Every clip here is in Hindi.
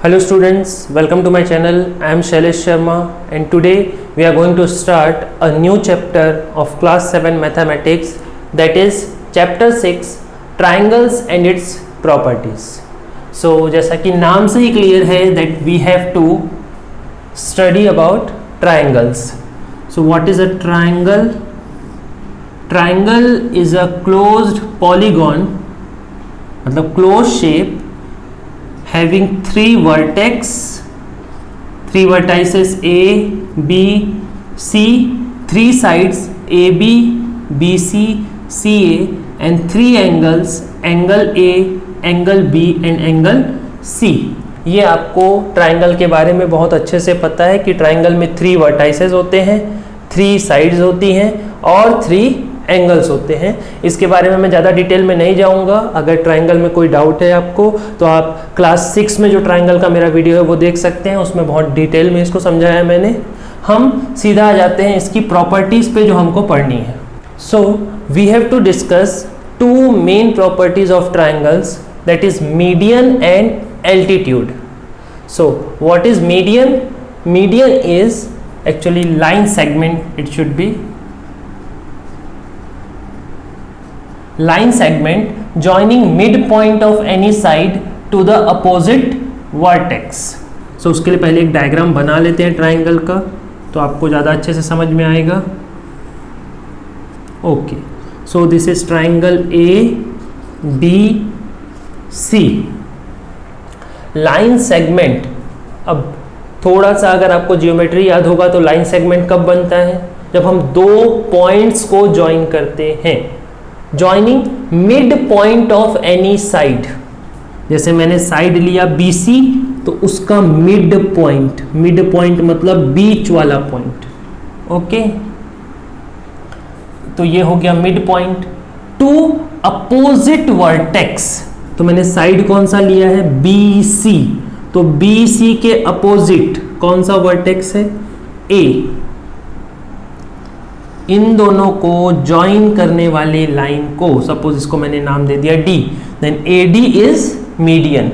Hello students, welcome to my channel. I am Shailesh Sharma and today we are going to start a new chapter of class 7 mathematics, that is chapter 6 triangles and its properties. So जैसा कि नाम से ही clear है that we have to study about triangles. So what is a triangle? Triangle is a closed polygon, मतलब closed shape having three vertices A, B, C, three sides AB, BC, CA and three angles, angle A, angle B and angle C. ये आपको ट्राइंगल के बारे में बहुत अच्छे से पता है कि ट्राइंगल में थ्री वर्टाइसेस होते हैं, थ्री साइड्स होती हैं और थ्री एंगल्स होते हैं. इसके बारे में मैं ज़्यादा डिटेल में नहीं जाऊंगा. अगर ट्राइंगल में कोई डाउट है आपको तो आप क्लास 6 में जो ट्राइंगल का मेरा वीडियो है वो देख सकते हैं, उसमें बहुत डिटेल में इसको समझाया है मैंने. हम सीधा आ जाते हैं इसकी प्रॉपर्टीज़ पे जो हमको पढ़नी है. So we have to discuss two main properties of triangles, that is median and altitude. So what is median? Median is actually line segment, it should be line segment joining midpoint of any side to the opposite vertex. So उसके लिए पहले एक डायग्राम बना लेते हैं ट्राइंगल का, तो आपको ज़्यादा अच्छे से समझ में आएगा. Okay, so this is triangle ABC. Line segment, अब थोड़ा सा अगर आपको जियोमेट्री याद होगा तो लाइन सेगमेंट कब बनता है? जब हम दो पॉइंट्स को ज्वाइन करते हैं. Joining mid point of any side. जैसे मैंने साइड लिया BC तो उसका मिड पॉइंट मतलब बीच वाला पॉइंट. ओके, तो ये हो गया mid point. To opposite vertex, तो मैंने साइड कौन सा लिया है? BC. तो BC के अपोजिट कौन सा वर्टेक्स है? A. इन दोनों को ज्वाइन करने वाली लाइन को, सपोज इसको मैंने नाम दे दिया D, then AD is median.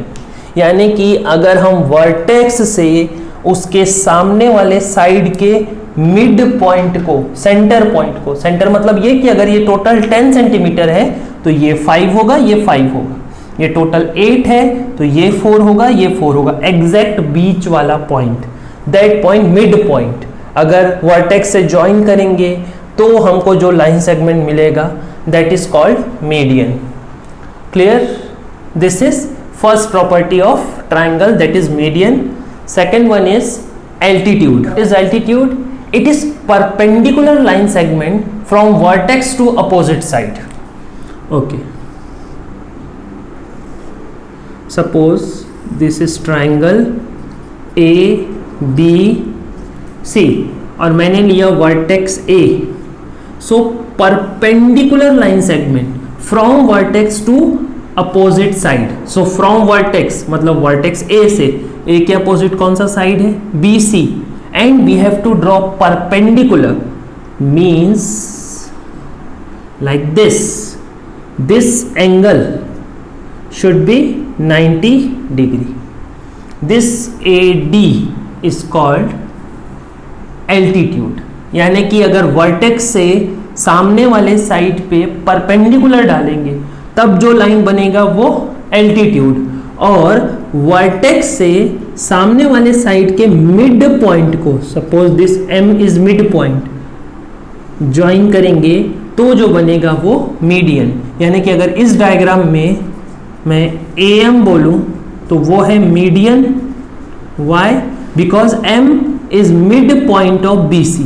यानी कि अगर हम वर्टेक्स से उसके सामने वाले साइड के मिड पॉइंट को, सेंटर मतलब ये कि अगर ये टोटल 10 सेंटीमीटर है तो ये 5 होगा, ये 5 होगा. ये टोटल 8 है तो ये 4 होगा, ये 4 होगा. एग्जैक्ट बीच वाला point, that point mid point अगर वर्टेक्स से ज्वाइन करेंगे तो हमको जो लाइन सेगमेंट मिलेगा that is called median. Clear? This is first property of triangle, that is median. Second one is altitude. What is altitude? It is perpendicular line segment from vertex to opposite side. Okay, suppose this is triangle ABC और मैंने लिया vertex A. So perpendicular line segment from vertex to opposite side. So from vertex मतलब वर्टेक्स A से, A के अपोजिट कौन सा साइड है? BC. And we have to draw perpendicular, means like this angle should be 90 degree. This AD is called altitude. यानी कि अगर वर्टेक्स से सामने वाले साइड पे परपेंडिकुलर डालेंगे तब जो लाइन बनेगा वो एल्टीट्यूड, और वर्टेक्स से सामने वाले साइड के मिड पॉइंट को, suppose this M is mid point, join करेंगे तो जो बनेगा वो मीडियन. यानी कि अगर इस डायग्राम में मैं AM बोलूं तो वो है median. Why? Because M is mid point of BC.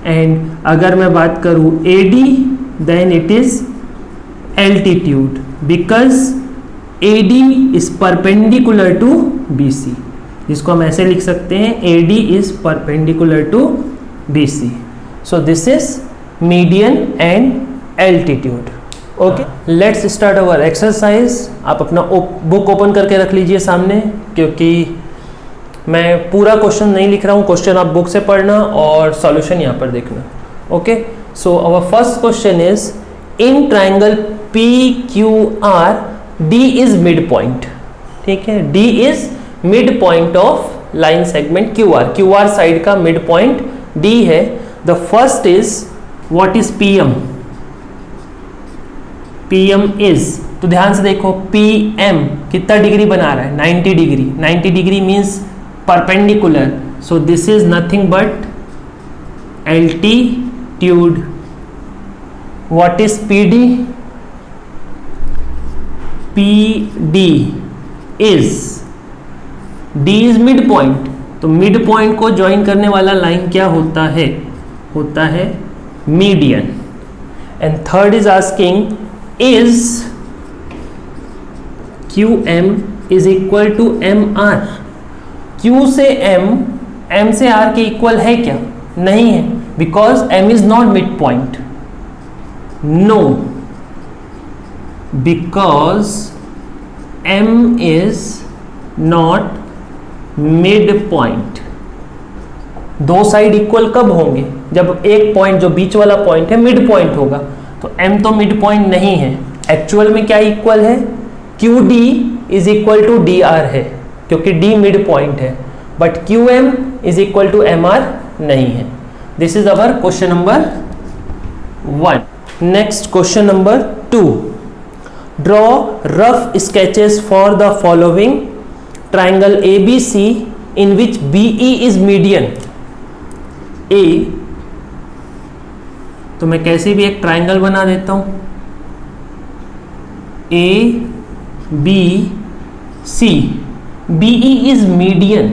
And अगर मैं बात करूं AD, then it is altitude because AD is perpendicular to BC. जिसको हम ऐसे लिख सकते हैं AD is perpendicular to BC. So this is median and altitude. Okay, let's start our exercise. आप अपना बुक ओपन करके रख लीजिए सामने, क्योंकि मैं पूरा क्वेश्चन नहीं लिख रहा हूँ. क्वेश्चन आप बुक से पढ़ना और सॉल्यूशन यहाँ पर देखना. Okay, so our first question is in triangle PQR D is mid point. ठीक है, D is mid point of line segment Q R. Q R side का मिड पॉइंट डी है। The first is what is P M. P M is, तो ध्यान से देखो, पी एम कितना डिग्री बना रहा है, 90 degree. 90 degree means perpendicular, so this is nothing but altitude. What is P D? P D is, D is mid point, तो मिड पॉइंट को ज्वाइन करने वाला लाइन क्या होता है? होता है median. And third is asking is Q M is equal to M R. Q से एम से आर के इक्वल है क्या? नहीं है, because M is not mid point. No, because M is not mid point. दो साइड इक्वल कब होंगे? जब एक पॉइंट, जो बीच वाला पॉइंट है, मिड पॉइंट होगा। तो एम तो मिड पॉइंट नहीं है। एक्चुअल में क्या इक्वल है? Q D is equal to D R है, क्योंकि डी मिड पॉइंट है, but Q M is equal to M R नहीं है। This is our question number 1। Next question number 2। Draw rough sketches for the following triangle ABC in which BE is median। A, तो मैं कैसे भी एक ट्राइंगल बना देता हूं, ABC, BE is median।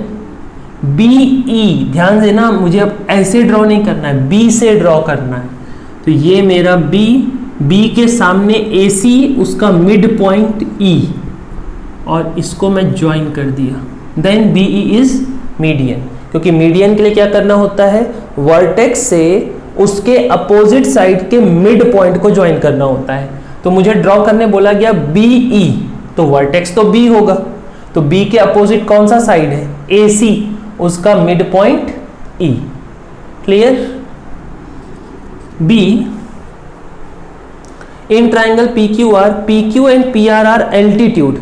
BE, ध्यान देना, मुझे अब ऐसे ड्रॉ नहीं करना है, B से ड्रॉ करना है। तो ये मेरा B के सामने AC, उसका मिड पॉइंट E, और इसको मैं ज्वाइन कर दिया। देन BE इज मीडियन, क्योंकि मीडियन के लिए क्या करना होता है? वर्टेक्स से उसके अपोजिट साइड के मिड पॉइंट को ज्वाइन करना होता है। तो मुझे ड्रॉ करने बोला गया BE, तो वर्टेक्स तो B होगा, तो B के अपोजिट कौन सा साइड है? AC, उसका mid point E। Clear? B, in triangle PQR, PQ and PR are altitude.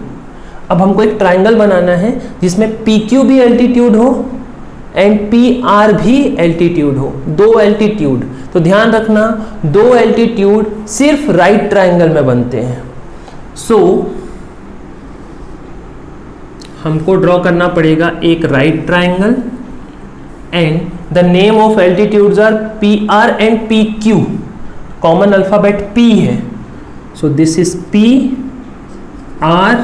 अब हमको एक ट्राइंगल बनाना है जिसमें PQ भी एल्टीट्यूड हो एंड PR भी एल्टीट्यूड हो, दो एल्टीट्यूड। तो ध्यान रखना, दो एल्टीट्यूड सिर्फ राइट ट्राइंगल में बनते हैं। सो हमको ड्रॉ करना पड़ेगा एक right triangle, and the name of altitudes are PR and PQ। Common alphabet P है, so this is PR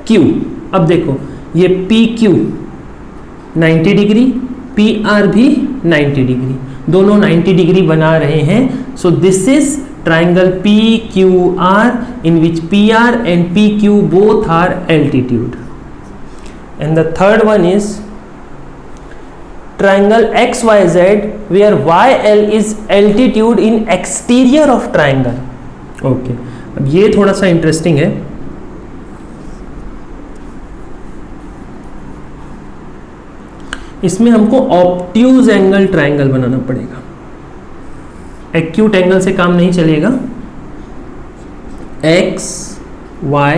Q। अब देखो, ये PQ 90 डिग्री, PR भी 90 डिग्री, दोनों 90 डिग्री बना रहे हैं। सो this is triangle PQR in which PR and PQ both are altitude. And the third one is triangle XYZ where YL is altitude in exterior of triangle. Okay, अब ये थोड़ा सा इंटरेस्टिंग है। इसमें हमको ऑब्ट्यूज एंगल ट्राइंगल बनाना पड़ेगा, एक्यूट एंगल से काम नहीं चलेगा। X Y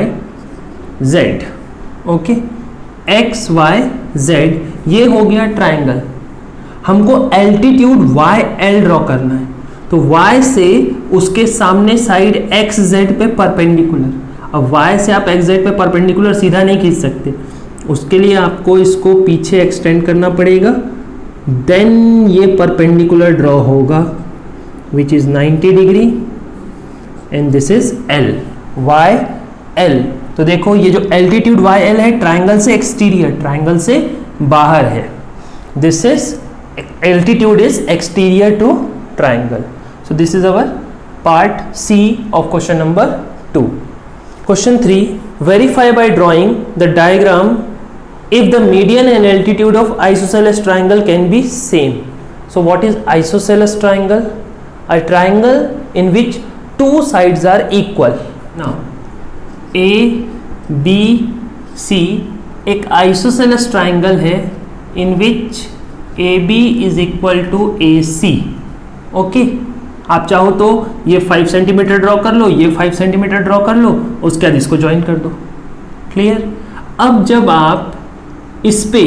Z, okay, X Y Z ये हो गया ट्राइंगल। हमको एल्टीट्यूड YL ड्रॉ करना है, तो Y से उसके सामने साइड XZ पे परपेंडिकुलर। अब Y से आप XZ पे परपेंडिकुलर सीधा नहीं खींच सकते, उसके लिए आपको इसको पीछे एक्सटेंड करना पड़ेगा। देन ये परपेंडिकुलर ड्रॉ होगा which is 90 degree, and this is L, YL। तो देखो, ये जो एल्टीट्यूड YL है ट्राइंगल से एक्सटीरियर, ट्राइंगल से बाहर है। This is altitude is exterior to triangle. So this is our part C of question number 2। Question 3, verify by drawing the diagram if the median and altitude of isosceles triangle can be same. So what is isosceles triangle? A triangle in which two sides are equal. Now A, B, C एक isosceles triangle है in which AB is equal to AC. Okay? आप चाहो तो ये 5 सेंटीमीटर ड्रॉ कर लो, ये 5 सेंटीमीटर ड्रॉ कर लो, उसके बाद इसको ज्वाइन कर दो। क्लियर? अब जब आप इस पे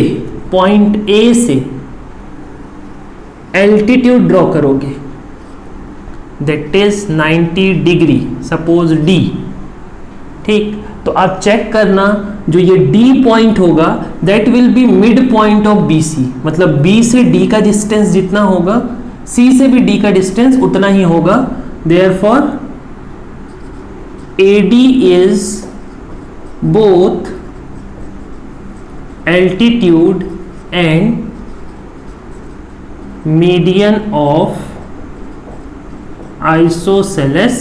पॉइंट ए से एल्टीट्यूड ड्रॉ करोगे that is 90 degree, suppose D, ठीक, तो आप चेक करना जो ये डी पॉइंट होगा that will be mid point of B C, मतलब बी से डी का डिस्टेंस जितना होगा सी से भी डी का डिस्टेंस उतना ही होगा। Therefore AD is both altitude and median of isosceles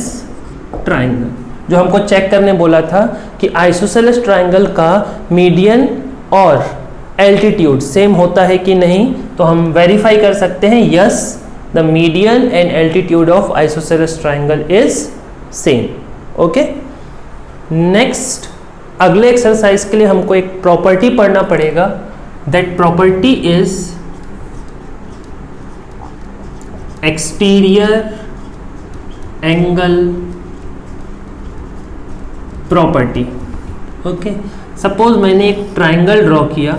triangle। जो हमको चेक करने बोला था कि आइसोसेलेस ट्रायंगल का मीडियन और एल्टीट्यूड सेम होता है कि नहीं, तो हम वेरीफाई कर सकते हैं yes the median and altitude of isosceles triangle is same. Okay, next अगले एक्सरसाइज के लिए हमको एक प्रॉपर्टी पढ़ना पड़ेगा। That property is exterior angle property. Okay, suppose मैंने एक ट्रायंगल ड्रॉ किया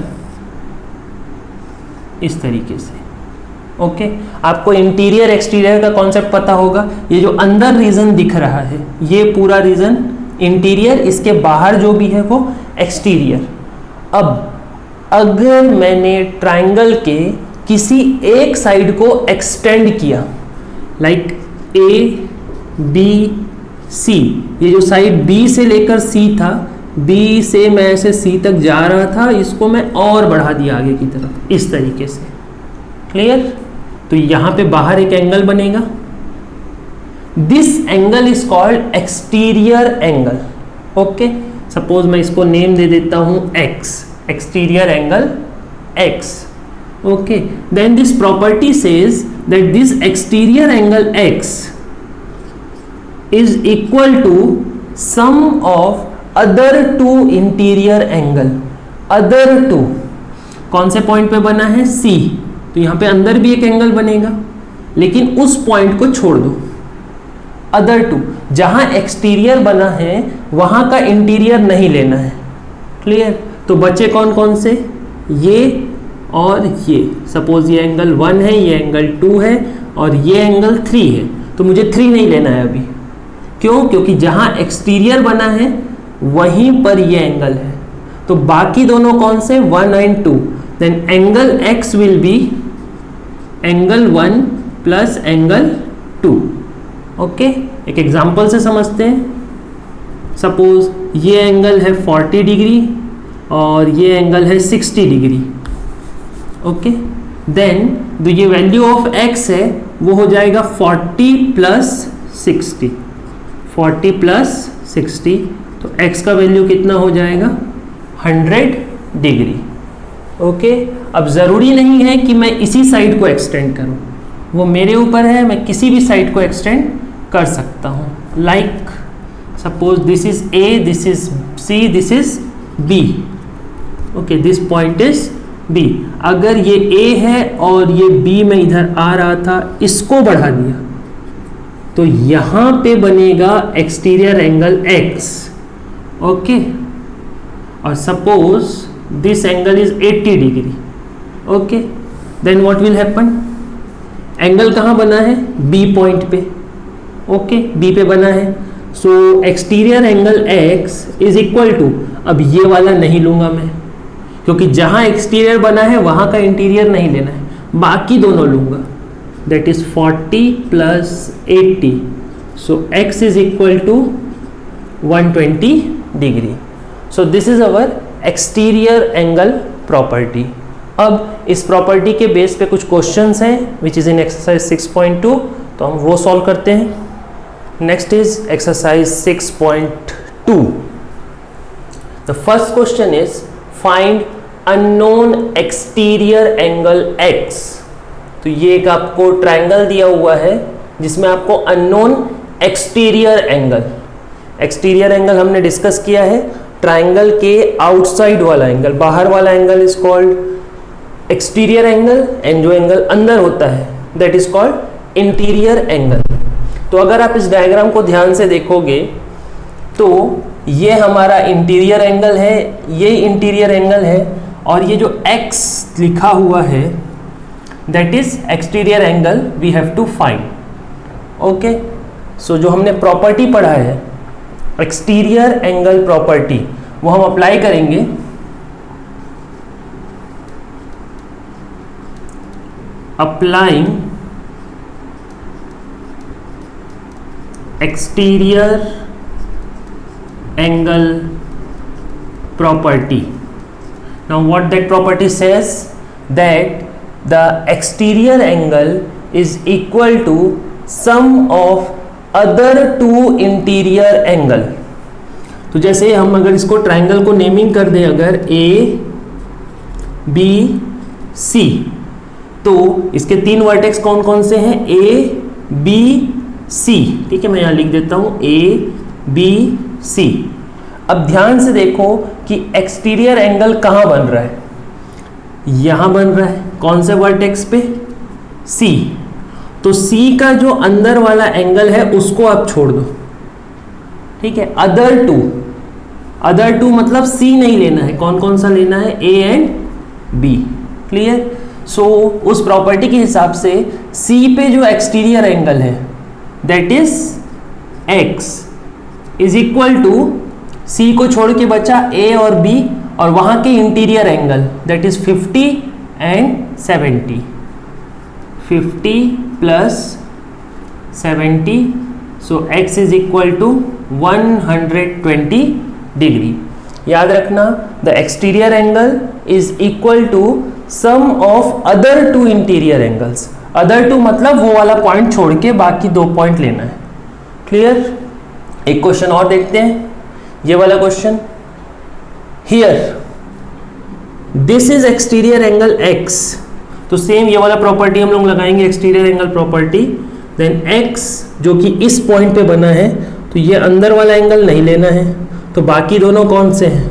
इस तरीके से। ओके, आपको इंटीरियर एक्सटीरियर का कॉन्सेप्ट पता होगा। ये जो अंदर रीजन दिख रहा है ये पूरा रीजन इंटीरियर, इसके बाहर जो भी है वो एक्सटीरियर। अब अगर मैंने ट्रायंगल के किसी एक साइड को एक्सटेंड किया लाइक ए बी सी, ये जो साइड बी से लेकर सी था, बी से मैं ऐसे सी तक जा रहा था, इसको मैं और बढ़ा दिया आगे की तरफ इस तरीके से। क्लियर? तो यहां पे बाहर एक एंगल बनेगा। This angle is called exterior angle. Okay, suppose मैं इसको नेम दे देता हूं x, exterior angle x. Okay, then this property says that this exterior angle x is equal to sum of other two interior angle. Other two कौन से पॉइंट पे बना है? सी, तो यहां पे अंदर भी एक एंगल बनेगा, लेकिन उस पॉइंट को छोड़ दो। अदर टू, जहां एक्सटीरियर बना है वहां का इंटीरियर नहीं लेना है। क्लियर? तो बचे कौन कौन से? ये और ये। सपोज ये एंगल 1 है, ये एंगल 2 है और ये एंगल 3 है, तो मुझे 3 नहीं लेना है अभी। क्यों? क्योंकि जहां एक्सटीरियर बना है वहीं पर ये एंगल है। तो बाकी दोनों कौन से? 1 and 2। Then angle x will be angle 1 plus angle 2। Okay, एक एग्जांपल से समझते हैं। सपोज ये एंगल है 40 डिग्री और ये एंगल है 60 डिग्री। ओके, देन जो ये वैल्यू ऑफ x है वो हो जाएगा 40 प्लस 60। 40 प्लस 60, तो x का वैल्यू कितना हो जाएगा? 100 डिग्री। ओके, अब ज़रूरी नहीं है कि मैं इसी साइड को एक्सटेंड करूं, वो मेरे ऊपर है, मैं किसी भी साइड को एक्सटेंड कर सकता हूं। Like suppose this is A, this is C, this is B. Okay, this point is B. अगर ये ए है और ये बी में इधर आ रहा था, इसको बढ़ा दिया तो यहां पे बनेगा एक्सटीरियर एंगल x। ओके, और suppose this angle is 80 degree. Okay, then what will happen? Angle कहां बना है? बी पॉइंट पे। ओके, बी पे बना है। So exterior angle x is equal to, अब ये वाला नहीं लूंगा मैं, क्योंकि जहां एक्सटीरियर बना है वहां का इंटीरियर नहीं लेना है, बाकी दोनों लूंगा। That is 40 plus 80, so x is equal to 120 degree. So this is our exterior angle property. अब इस प्रॉपर्टी के बेस पे कुछ क्वेश्चंस हैं विच इज इन एक्सरसाइज 6.2, तो हम वो सॉल्व करते हैं। Next is exercise 6.2। The first question is find unknown exterior angle x। तो ये एक आपको ट्रायंगल दिया हुआ है जिसमें आपको अननोन एक्सटीरियर एंगल हमने डिस्कस किया है। ट्रायंगल के आउटसाइड वाला एंगल, बाहर वाला angle is called exterior angle, and जो एंगल अंदर होता है that is called interior angle. तो अगर आप इस डायग्राम को ध्यान से देखोगे तो ये हमारा इंटीरियर एंगल है, ये इंटीरियर एंगल है, और ये जो x लिखा हुआ है that is exterior angle we have to find. Okay, so जो हमने प्रॉपर्टी पढ़ा है एक्सटीरियर एंगल प्रॉपर्टी, वो हम अप्लाई करेंगे। Applying exterior angle property. Now what that property says, that the exterior angle is equal to sum of other two interior angle. तो जैसे हम अगर इसको ट्रायंगल को नेमिंग कर दें, अगर A B C, तो इसके तीन वर्टेक्स कौन कौन से हैं? A B C, ठीक है, मैं यहां लिख देता हूं A B C। अब ध्यान से देखो कि एक्सटीरियर एंगल कहां बन रहा है, यहां बन रहा है। कौन से वर्टेक्स पे? C। तो C का जो अंदर वाला एंगल है उसको आप छोड़ दो, ठीक है। अदर टू मतलब C नहीं लेना है, कौन कौन सा लेना है? A and B। Clear? So उस प्रॉपर्टी के हिसाब से C पे जो एक्सटीरियर एंगल है that is x is equal to, C को छोड़ के बचा A और B, और वहां के interior angle that is 50 and 70, 50 plus 70, so x is equal to 120 degree. याद रखना, the exterior angle is equal to sum of other two interior angles. Other two मतलब वो वाला पॉइंट छोड़ के बाकी दो पॉइंट लेना है। क्लियर? एक क्वेश्चन और देखते हैं, ये वाला question. Here this is exterior angle x, तो सेम ये वाला प्रॉपर्टी हम लोग लगाएंगे, exterior angle property. Then x जो कि इस पॉइंट पे बना है, तो ये अंदर वाला एंगल नहीं लेना है, तो बाकी दोनों कौन से हैं?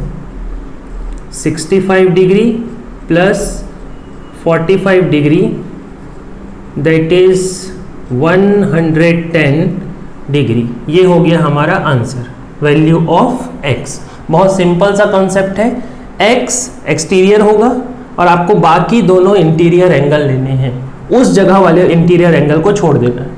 65 degree plus 45 degree, that is 110 degree. ये हो गया हमारा आंसर, वैल्यू ऑफ x। बहुत सिंपल सा कॉन्सेप्ट है, x एक्सटीरियर होगा और आपको बाकी दोनों इंटीरियर एंगल लेने हैं, उस जगह वाले इंटीरियर एंगल को छोड़ देना है।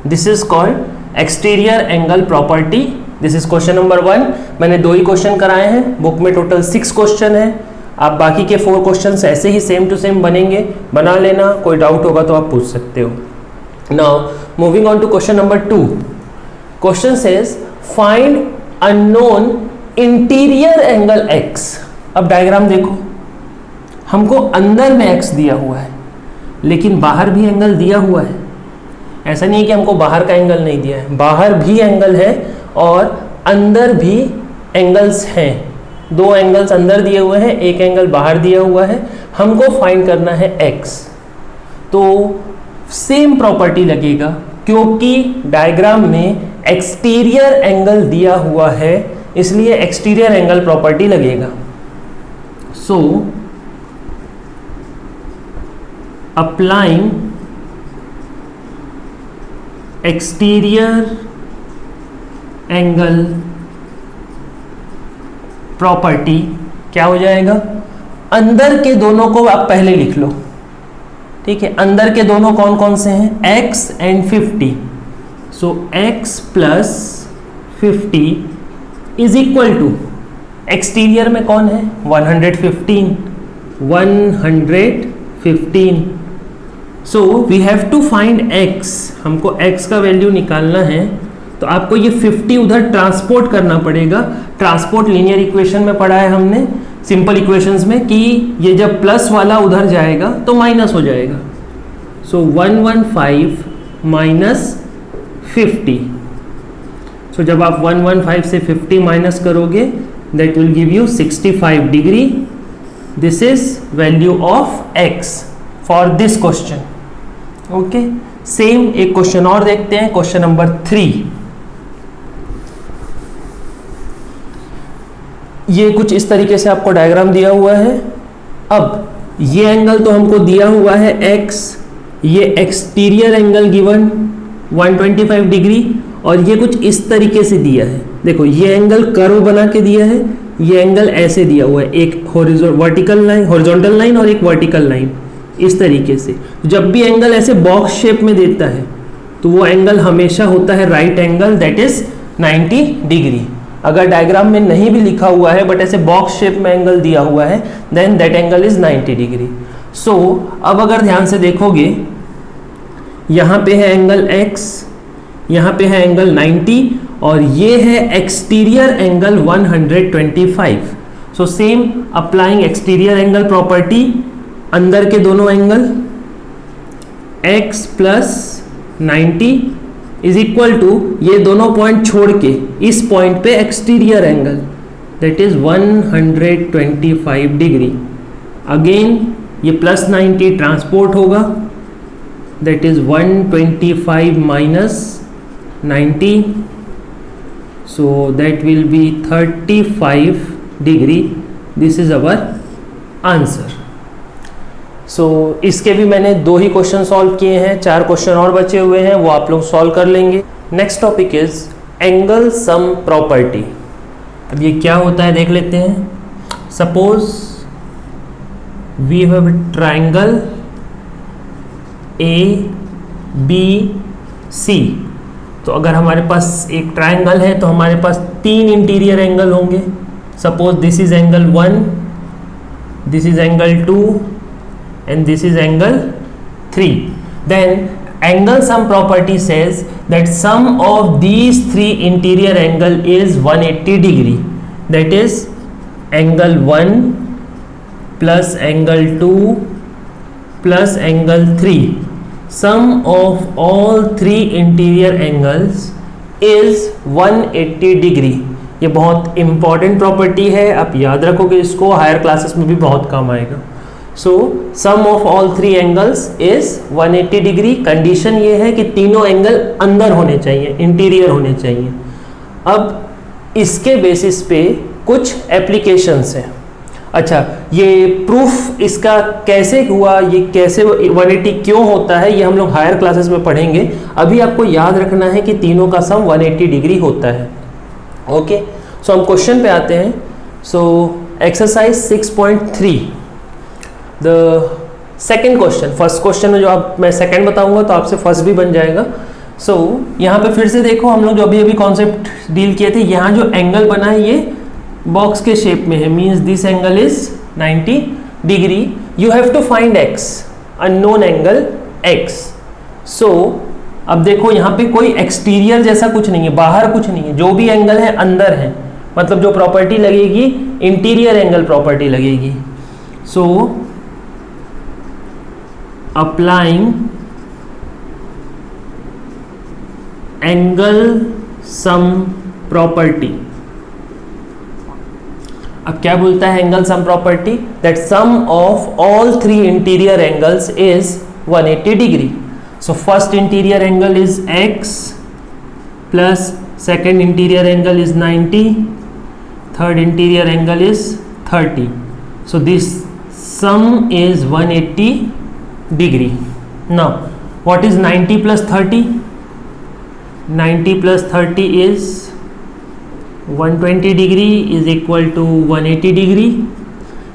This is called exterior angle property. This is question number 1। मैंने 2 ही क्वेश्चन कराए हैं, बुक में टोटल 6 क्वेश्चन है। आप बाकी के 4 क्वेश्चन ऐसे ही सेम टू सेम बनेंगे, बना लेना, कोई डाउट होगा तो आप पूछ सकते हो। Now moving on to question number 2। Question says find unknown interior angle x। अब डायग्राम देखो, हमको अंदर में x दिया हुआ है, लेकिन बाहर भी एंगल दिया हुआ है। ऐसा नहीं है कि हमको बाहर का एंगल नहीं दिया है, बाहर भी एंगल है और अंदर भी एंगल्स हैं। 2 एंगल्स अंदर दिए हुए हैं, 1 एंगल बाहर दिया हुआ है। हमको फाइंड करना है x, तो सेम प्रॉपर्टी लगेगा, क्योंकि डायग्राम में एक्सटीरियर एंगल दिया हुआ है, इसलिए एक्सटीरियर एंगल प्रॉपर्टी लगेगा। So applying exterior angle property क्या हो जाएगा? अंदर के दोनों को आप पहले लिख लो, ठीक है। अंदर के दोनों कौन कौन से हैं? x and 50। So x plus 50 is equal to, exterior में कौन है? 115। So we have to find x, हमको x का वैल्यू निकालना है, तो आपको ये 50 उधर ट्रांसपोर्ट करना पड़ेगा। ट्रांसपोर्ट लीनियर इक्वेशन में पढ़ा है हमने, सिंपल इक्वेशंस में, कि ये जब प्लस वाला उधर जाएगा तो माइनस हो जाएगा। सो 115 माइनस 50। सो जब आप 115 से 50 माइनस करोगे that will give you 65 degree. This is value of x for this question. Okay, same एक क्वेश्चन और देखते हैं, क्वेश्चन नंबर 3। ये कुछ इस तरीके से आपको डायग्राम दिया हुआ है। अब ये एंगल तो हमको दिया हुआ है x, ये एक्सटीरियर एंगल गिवन 125 डिग्री, और ये कुछ इस तरीके से दिया है। देखो ये एंगल कर्व बना के दिया है, ये एंगल ऐसे दिया हुआ है, एक वर्टिकल लाइन, हॉरिजॉन्टल लाइन और एक वर्टिकल लाइन, इस तरीके से। जब भी एंगल ऐसे बॉक्स शेप में देता है तो वो एंगल हमेशा होता है right angle, that is 90 degree. अगर डायग्राम में नहीं भी लिखा हुआ है बट ऐसे बॉक्स शेप में एंगल दिया हुआ है, then that angle is 90 degree. So अब अगर ध्यान से देखोगे, यहाँ पे है एंगल x, यहाँ पे है एंगल 90 और ये है exterior angle 125। So same applying exterior angle property, अंदर के दोनों angle x plus 90 is equal to ये दोनों पॉइंट छोड़ के इस पॉइंट पे exterior angle, that is 125 degree. Again ये प्लस 90 ट्रांसपोर्ट होगा, that is 125 minus 90, so that will be 35 degree. This is our answer. So इसके भी मैंने 2 ही क्वेश्चन सॉल्व किए हैं, 4 क्वेश्चन और बचे हुए हैं, वो आप लोग सॉल्व कर लेंगे। Next topic is angle sum property. अब ये क्या होता है देख लेते हैं। Suppose we have triangle ABC, तो अगर हमारे पास एक ट्राइंगल है तो हमारे पास 3 इंटीरियर एंगल होंगे। Suppose this is angle 1, this is angle 2 and this is angle 3. Then angle sum property says that sum of these 3 interior angle is 180 degree. That is angle 1 plus angle 2 plus angle 3. Sum of all 3 interior angles is 180 degree. ये बहुत इंपॉर्टेंट प्रॉपर्टी है, आप याद रखोगे इसको, हायर क्लासेस में भी बहुत काम आएगा। So sum of all 3 angles is 180 degree. Condition ये है कि तीनों एंगल अंदर होने चाहिए, इंटीरियर होने चाहिए। अब इसके बेसिस पे कुछ एप्लीकेशंस हैं। अच्छा, ये प्रूफ इसका कैसे हुआ, ये कैसे 180 क्यों होता है, ये हम लोग हायर क्लासेस में पढ़ेंगे। अभी आपको याद रखना है कि तीनों का सम 180 डिग्री होता है। ओके, सो हम क्वेश्चन पे आते हैं। So exercise 6.3, the second question. First question में जो आप मैं सेकेंड बताऊंगा तो आपसे फर्स्ट भी बन जाएगा। सो यहाँ पे फिर से देखो, हम लोग जो अभी कॉन्सेप्ट डील किए थे, यहाँ जो एंगल बना है ये बॉक्स के शेप में है, means this angle is 90 degree. You have to find x, unknown angle x। So अब देखो यहाँ पे कोई एक्सटीरियर जैसा कुछ नहीं है, बाहर कुछ नहीं है, जो भी एंगल है अंदर है, मतलब जो प्रॉपर्टी लगेगी इंटीरियर एंगल प्रॉपर्टी लगेगी। सो applying angle sum property। अब क्या बोलता है angle sum property? That sum of all 3 interior angles is 180 degree. So first interior angle is x plus second interior angle is 90, third interior angle is 30। So this sum is 180 degree. Now what is 90 plus 30? 90 plus 30 is 120 degree is equal to 180 degree.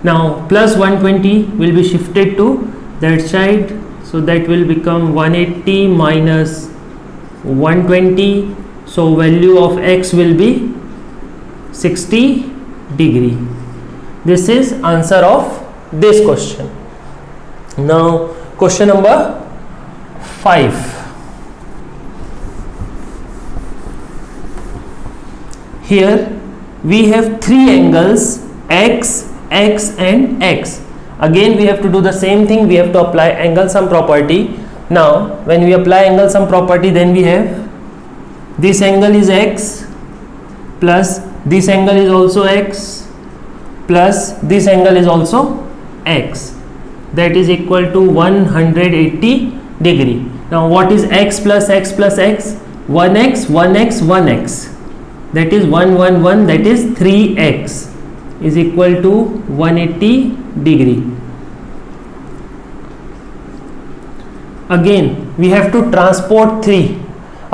Now plus 120 will be shifted to that side, so that will become 180 minus 120, so value of x will be 60 degree. This is answer of this question. Now question number 5. Here we have 3 angles x, x and x. Again we have to do the same thing, we have to apply angle sum property. Now when we apply angle sum property, then we have this angle is x plus this angle is also x plus this angle is also x. That is equal to 180 degree. Now what is x plus x plus x? 1x, 1x, 1x. That is 1, 1, 1. That is 3x is equal to 180 degree. Again we have to transport 3.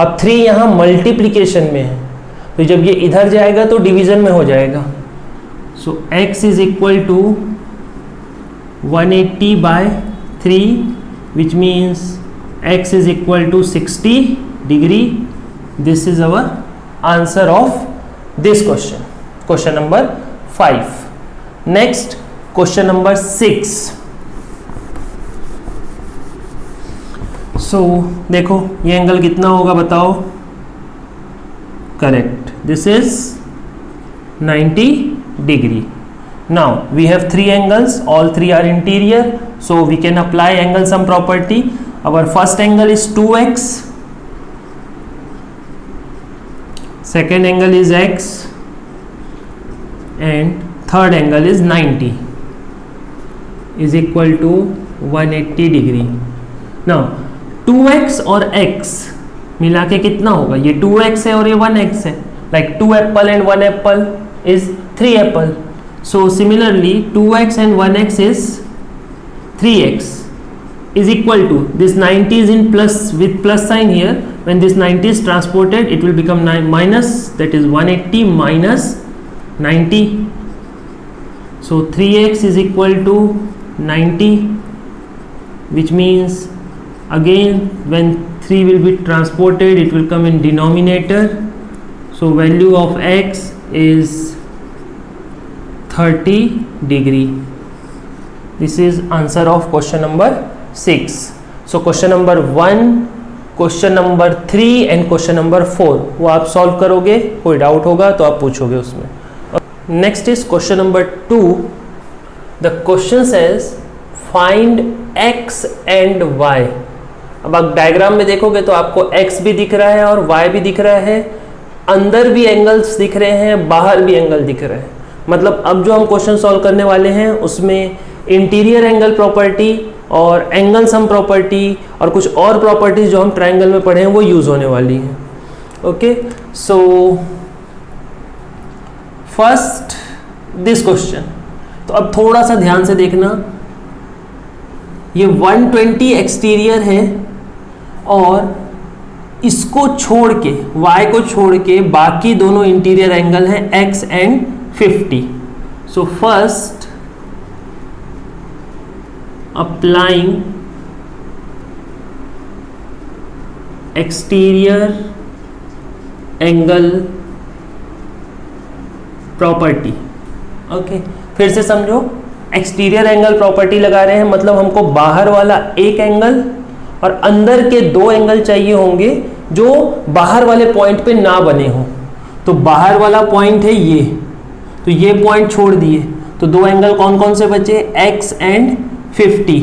अब 3 यहाँ मल्टीप्लीकेशन में है, तो जब ये इधर जाएगा तो डिवीजन में हो जाएगा। So x is equal to 180/3 which means x is equal to 60 degree. This is our answer of this question, question number 5। Next question number 6। So देखो ये एंगल कितना होगा बताओ। Correct, this is 90 degree. Now we have 3 angles, all 3 are interior, so we can apply angle sum property. Our first angle is 2x, second angle is x, and third angle is 90 is equal to 180 degree. Now 2x और x मिला के कितना होगा? ये 2x है और ये 1x है, like 2 apple and 1 apple is 3 apple. So similarly 2x and 1x is 3x is equal to, this 90 is in plus with plus sign here. When this 90 is transported, it will become minus, that is 180 minus 90. So 3x is equal to 90, which means again when 3 will be transported, it will come in denominator. So value of x is 30 degree. This is answer of question number 6. So question number 1, question number 3 and question number 4 वो आप सॉल्व करोगे, कोई डाउट होगा तो आप पूछोगे उसमें। Next is question number 2। The question says find x and y। अब आप डायग्राम में देखोगे तो आपको x भी दिख रहा है और y भी दिख रहा है, अंदर भी एंगल्स दिख रहे हैं, बाहर भी एंगल दिख रहे हैं। मतलब अब जो हम क्वेश्चन सॉल्व करने वाले हैं उसमें इंटीरियर एंगल प्रॉपर्टी और एंगल सम प्रॉपर्टी और कुछ और प्रॉपर्टीज जो हम ट्रायंगल में पढ़े हैं वो यूज होने वाली हैं। Okay, so first this question. तो अब थोड़ा सा ध्यान से देखना, ये 120 एक्सटीरियर है और इसको छोड़ के, y को छोड़ के बाकी दोनों इंटीरियर एंगल हैं x and 50. So first applying exterior angle property. Okay, फिर से समझो, एक्सटीरियर एंगल प्रॉपर्टी लगा रहे हैं मतलब हमको बाहर वाला एक एंगल और अंदर के 2 एंगल चाहिए होंगे जो बाहर वाले पॉइंट पे ना बने हो। तो बाहर वाला पॉइंट है ये, तो ये पॉइंट छोड़ दिए, तो 2 एंगल कौन कौन से बचे? x and 50.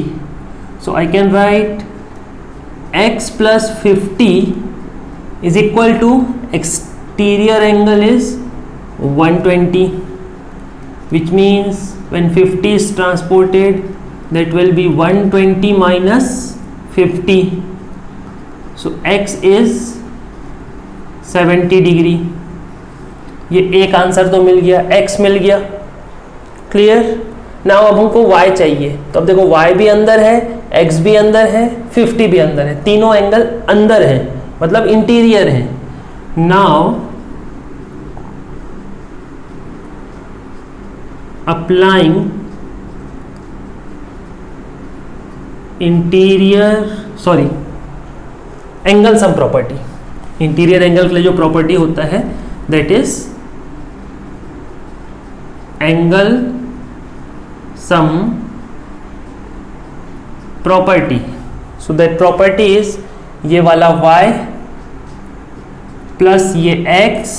So I can write x plus 50 is equal to exterior angle is 120, which means when 50 is transported that will be 120 minus 50. So x is 70 degree. ये एक आंसर तो मिल गया, x मिल गया, क्लियर। नाउ अब हमको y चाहिए, तो अब देखो y भी अंदर है, x भी अंदर है, 50 भी अंदर है, तीनों एंगल अंदर है मतलब इंटीरियर है। Now applying angle sum property, interior angle के लिए जो प्रॉपर्टी होता है that is angle sum property. So that property is ये वाला y प्लस ये x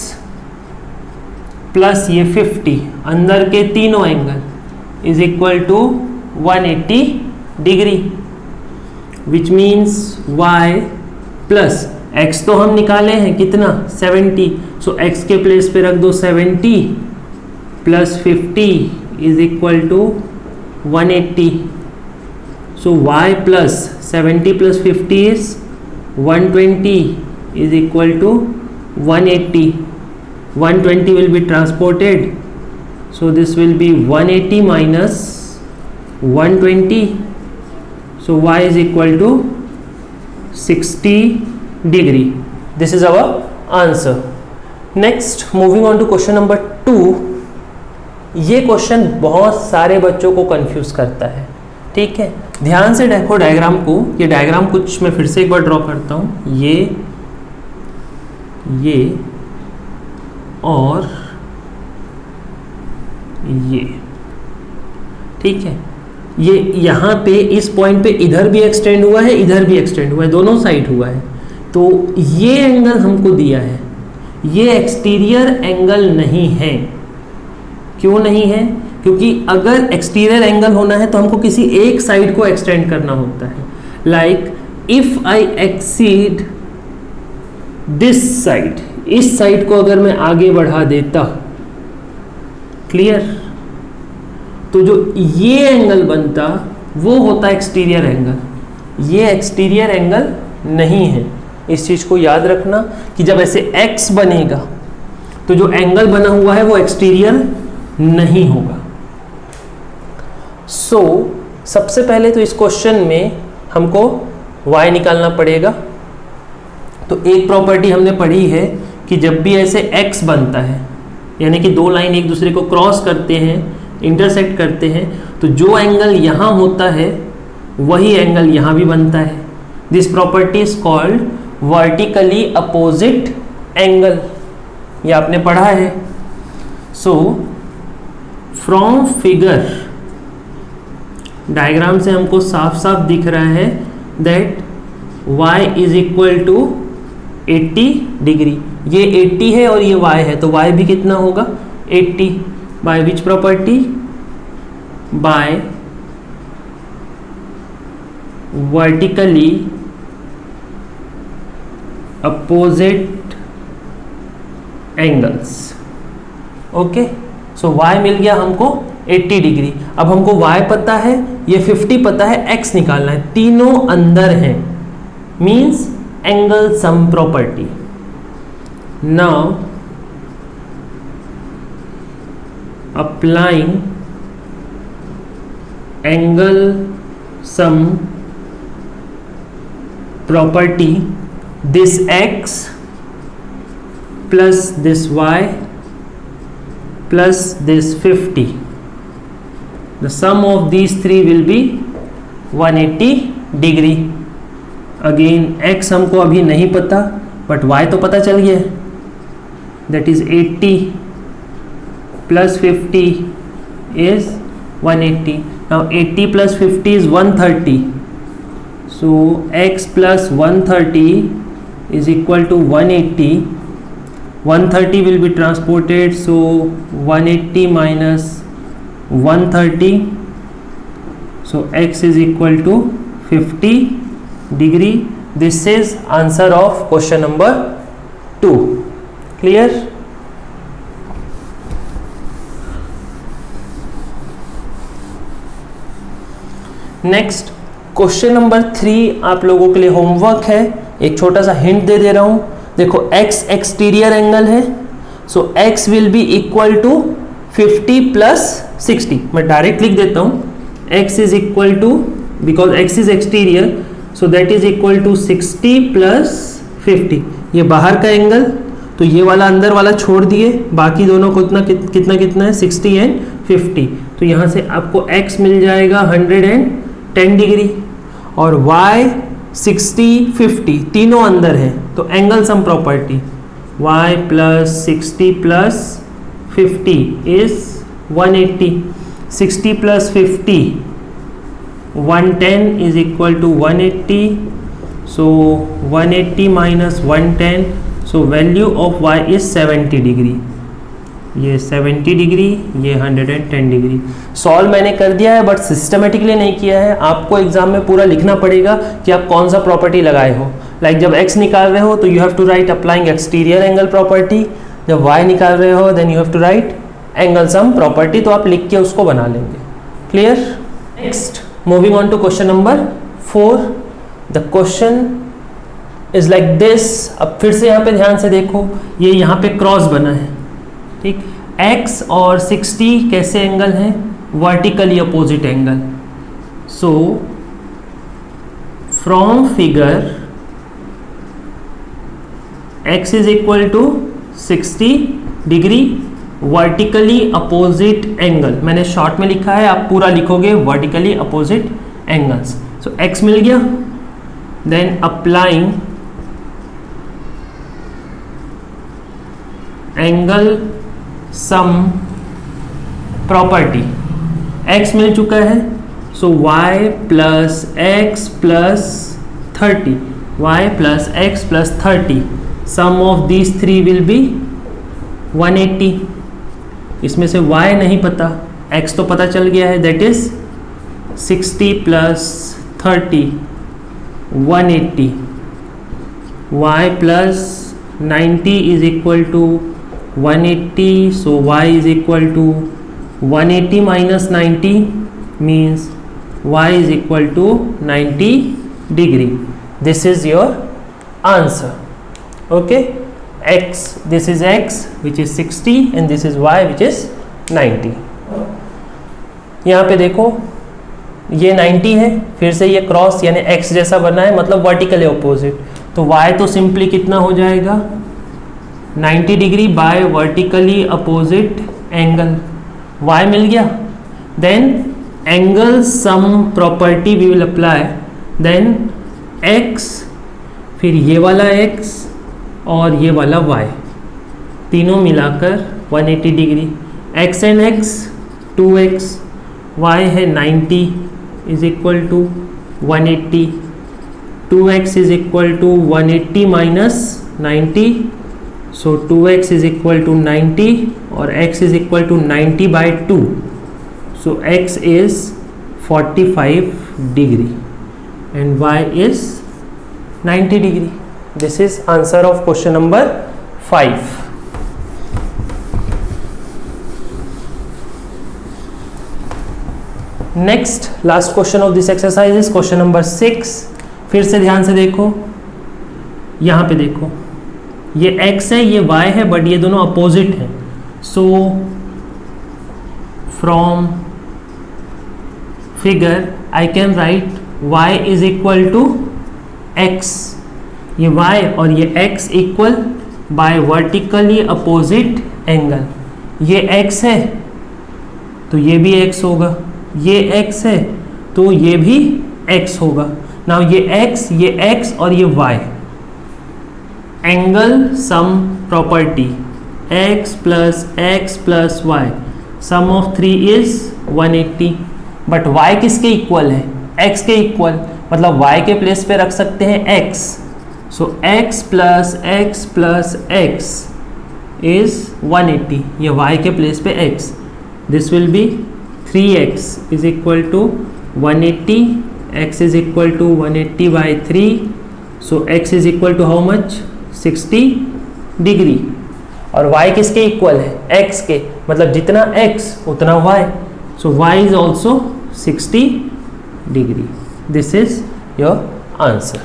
प्लस ये 50 अंदर के तीनों angle is equal to 180 degree, which means y plus x तो हम निकाले हैं कितना? 70। सो x के प्लेस पे रख दो 70 plus 50 is equal to 180. So y plus 70 plus 50 is 120 is equal to 180. 120 will be transported, so this will be 180 minus 120. So y is equal to 60 degree. This is our answer. Next moving on to question number 2। ये क्वेश्चन बहुत सारे बच्चों को कंफ्यूज करता है, ठीक है। ध्यान से देखो डायग्राम को। ये डायग्राम कुछ मैं फिर से एक बार ड्रॉ करता हूँ, ये और ये, ठीक है। ये यहाँ पे इस पॉइंट पे इधर भी एक्सटेंड हुआ है, इधर भी एक्सटेंड हुआ है, दोनों साइड हुआ है। तो ये एंगल हमको दिया है, ये एक्सटीरियर एंगल नहीं है। क्यों नहीं है? क्योंकि अगर एक्सटीरियर एंगल होना है तो हमको किसी एक साइड को एक्सटेंड करना होता है। Like if I exceed this side, इस साइड को अगर मैं आगे बढ़ा देता, क्लियर, तो जो ये एंगल बनता वो होता एक्सटीरियर एंगल। ये एक्सटीरियर एंगल नहीं है। इस चीज को याद रखना कि जब ऐसे x बनेगा तो जो एंगल बना हुआ है वो एक्सटीरियर नहीं होगा। सो सबसे पहले तो इस क्वेश्चन में हमको y निकालना पड़ेगा। तो एक प्रॉपर्टी हमने पढ़ी है कि जब भी ऐसे x बनता है, यानी कि दो लाइन एक दूसरे को क्रॉस करते हैं, इंटरसेक्ट करते हैं, तो जो एंगल यहाँ होता है वही एंगल यहाँ भी बनता है। This property is called vertically opposite angle. ये आपने पढ़ा है। सो फ्रॉम फिगर, डायग्राम से हमको साफ साफ दिख रहा है that y is equal to 80 degree. ये 80 है और ये y है, तो y भी कितना होगा? 80। By which property? By vertically opposite angles. Okay, so y मिल गया हमको 80 डिग्री। अब हमको y पता है, ये 50 पता है, x निकालना है। तीनों अंदर हैं, means angle sum property. Now applying angle sum property, this x plus this y plus this 50, the sum of these three will be 180 degree. Again x हमको अभी नहीं पता, but y तो पता चल गया, that is 80 plus 50 is 180. Now 80 plus 50 is 130. So x plus 130 is equal to 180. 130 will be transported, so 180 minus 130. So x is equal to 50 degree. This is answer of question number 2. Clear? Next question number 3 आप लोगों के लिए होमवर्क है। एक छोटा सा हिंट दे दे रहा हूं। देखो x एक्सटीरियर एंगल है, so x will be equal to 50 plus 60। मैं डायरेक्ट लिख देता हूं, x is equal to, because x is exterior, so that is equal to 60 plus 50। ये बाहर का एंगल, तो ये वाला अंदर वाला छोड़ दिए, बाकी दोनों को कितना कितना है? 60 एंड 50। तो यहाँ से आपको x मिल जाएगा 110 डिग्री और y 60 50 तीनों अंदर है, तो angle sum property y plus 60 plus 50 is 180। 60 plus 50 110 is equal to 180। So 180 minus 110, so value of y is 70 degree. ये 70 डिग्री, ये 110 डिग्री। सॉल्व मैंने कर दिया है, बट सिस्टमेटिकली नहीं किया है। आपको एग्जाम में पूरा लिखना पड़ेगा कि आप कौन सा प्रॉपर्टी लगाए हो। लाइक जब x निकाल रहे हो तो you have to write applying exterior angle property, जब y निकाल रहे हो then you have to write angle sum property. तो आप लिख के उसको बना लेंगे। Clear? Next moving on to question number 4। The question is like this. अब फिर से यहाँ पे ध्यान से देखो, ये यहाँ पे क्रॉस बना है, ठीक। x और 60 कैसे एंगल हैं? Vertically opposite angle. So from figure x is equal to 60 degree vertically opposite angle, मैंने शॉर्ट में लिखा है, आप पूरा लिखोगे vertically opposite angles. So x मिल गया। Then applying angle sum property, x मिल चुका है, so y plus x plus 30, y plus x plus 30, sum of these three will be 180। इसमें से y नहीं पता, x तो पता चल गया है, that is 60 plus 30 180, y plus 90 is equal to 180, so y is equal to 180 minus 90 means y is equal to 90 degree. This is your answer. Okay, x, this is x which is 60 and this is y which is 90. यहाँ पे देखो ये 90 है, फिर से ये क्रॉस यानी x जैसा बना है, मतलब वर्टिकली अपोजिट, तो y तो सिंपली कितना हो जाएगा 90 degree by vertically opposite angle, y मिल गया। Then angle sum property we will apply, then x, फिर ये वाला x और ये वाला y, तीनों मिलाकर 180 degree, x and x 2x, y है 90 is equal to 180, 2x is equal to 180 minus 90, so 2x is equal to 90 और x is equal to 90 by 2, so x is 45 degree and y is 90 degree. This is answer of question number 5. Next last question of this exercise is question number 6. फिर से ध्यान से देखो, यहाँ पे देखो ये x है ये y है, बट ये दोनों अपोजिट हैं, so from figure I can write y is equal to x, ये y और ये x equal by vertically opposite angle, ये x है तो ये भी x होगा, ये x है तो ये भी x होगा। नाउ ये x और ये y, angle sum property x plus y, sum of 3 is 180, but y किसके इक्वल है, x के इक्वल, मतलब y के प्लेस पे रख सकते हैं x, so x plus x is 180, ये y के प्लेस पे x, this will be 3x is equal to 180, x is equal to 180 by 3, so x is equal to how much 60 degree, और y किसके इक्वल है x के, मतलब जितना x उतना y, so y is also 60 degree. This is your answer.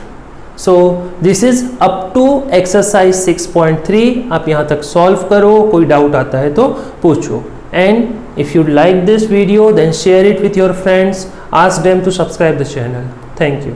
So this is up to exercise 6.3। आप यहाँ तक सॉल्व करो, कोई डाउट आता है तो पूछो, and if you like this video then share it with your friends, ask them to subscribe the channel. Thank you.